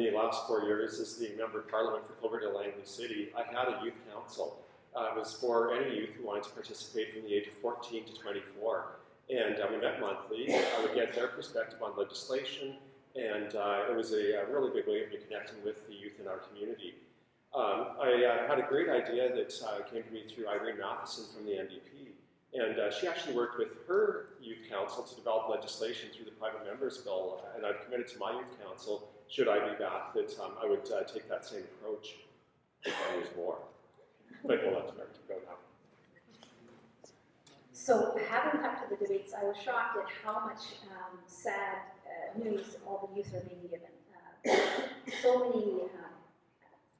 the last 4 years as the Member of Parliament for Cloverdale-Langley City, I had a youth council. It was for any youth who wanted to participate from the age of 14 to 24. And we met monthly. I would get their perspective on legislation, and it was a really good way of me connecting with the youth in our community. I had a great idea that came to me through Irene Matheson from the NDP. And she actually worked with her youth council to develop legislation through the private members bill, and I've committed to my youth council, should I be back, that I would take that same approach. There's more, but we'll let Mary go now. So, having come to the debates, I was shocked at how much sad news all the youth are being given. So many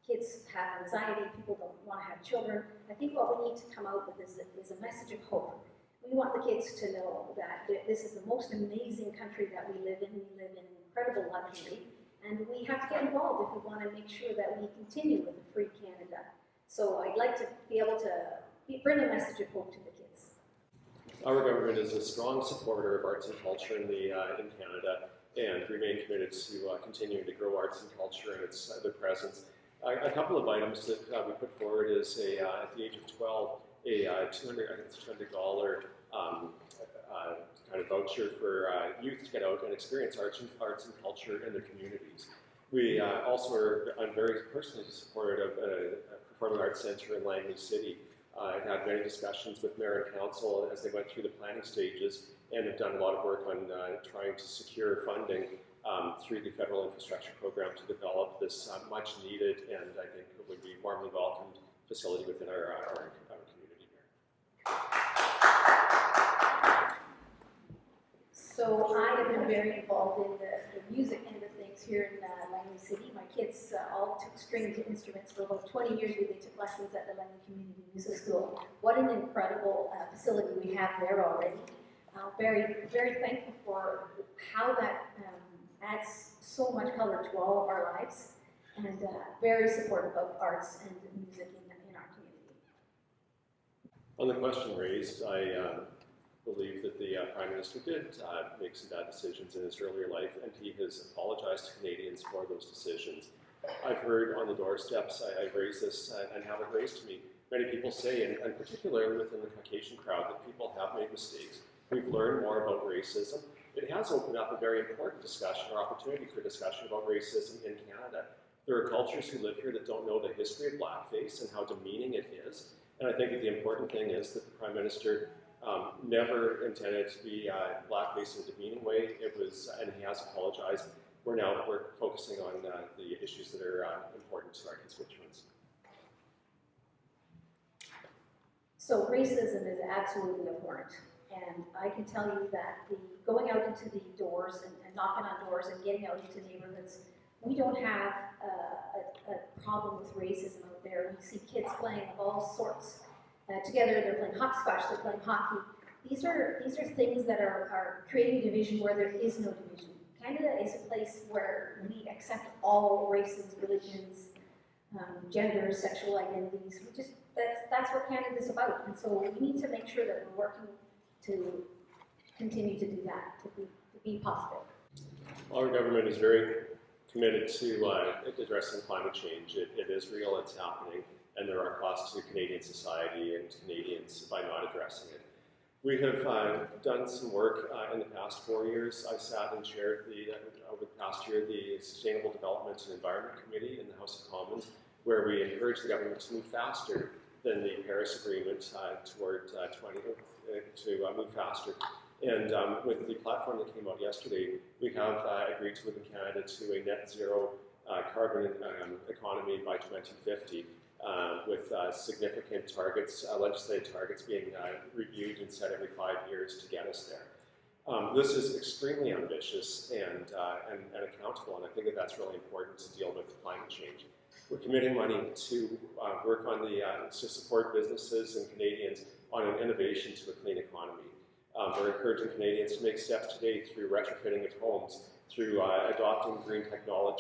kids have anxiety, people don't want to have children. I think what we need to come out with is a message of hope. We want the kids to know that this is the most amazing country that we live in. We live in incredible luxury, and we have to get involved if we want to make sure that we continue with a free Canada. So I'd like to be able to bring a message of hope to the kids. Our government is a strong supporter of arts and culture in Canada, and remain committed to continuing to grow arts and culture and their presence. A couple of items that we put forward is at the age of 12, a $200 kind of voucher for youth to get out and experience arts and culture in their communities. We also I'm very personally supportive of a performing arts centre in Langley City. I've had many discussions with mayor and council as they went through the planning stages, and have done a lot of work on trying to secure funding through the federal infrastructure program to develop this much needed and I think it would be warmly welcomed facility within our community here. So I have been very involved in the music end of things here in Langley City. My kids all took stringed instruments for about 20 years. They took lessons at the Langley Community Music School. What an incredible facility we have there already. Very, very thankful for how that adds so much color to all of our lives, and very supportive of arts and music in our community. On the question raised, I believe that the Prime Minister did make some bad decisions in his earlier life, and he has apologized to Canadians for those decisions. I've heard on the doorsteps, I raise this and have it raised to me. Many people say, and particularly within the Caucasian crowd, that people have made mistakes. We've learned more about racism. It has opened up a very important discussion or opportunity for discussion about racism in Canada. There are cultures who live here that don't know the history of blackface and how demeaning it is. And I think that the important thing is that the Prime Minister never intended to be blackface in a demeaning way. It was, and he has apologized. We're focusing on the issues that are important to our constituents. So racism is absolutely abhorrent. And I can tell you that going out into the doors and knocking on doors and getting out into neighborhoods, we don't have a problem with racism out there. We see kids playing of all sorts together. They're playing hopscotch, they're playing hockey. These are things that are creating division where there is no division. Canada is a place where we accept all races, religions, genders, sexual identities. That's what Canada is about. And so we need to make sure that we're working to continue to do that, to be positive. Our government is very committed to addressing climate change. It is real, it's happening, and there are costs to Canadian society and to Canadians by not addressing it. We have done some work in the past 4 years. I sat and chaired over the past year the Sustainable Development and Environment Committee in the House of Commons, where we encouraged the government to move faster than the Paris Agreement to move faster. And with the platform that came out yesterday, we have agreed to move in Canada to a net zero carbon economy by 2050, with significant targets, legislative targets being reviewed and set every 5 years to get us there. This is extremely ambitious and accountable, and I think that that's really important to deal with climate change. We're committing money to work on to support businesses and Canadians on an innovation to a clean economy. We're encouraging Canadians to make steps today through retrofitting of homes, through adopting green technology,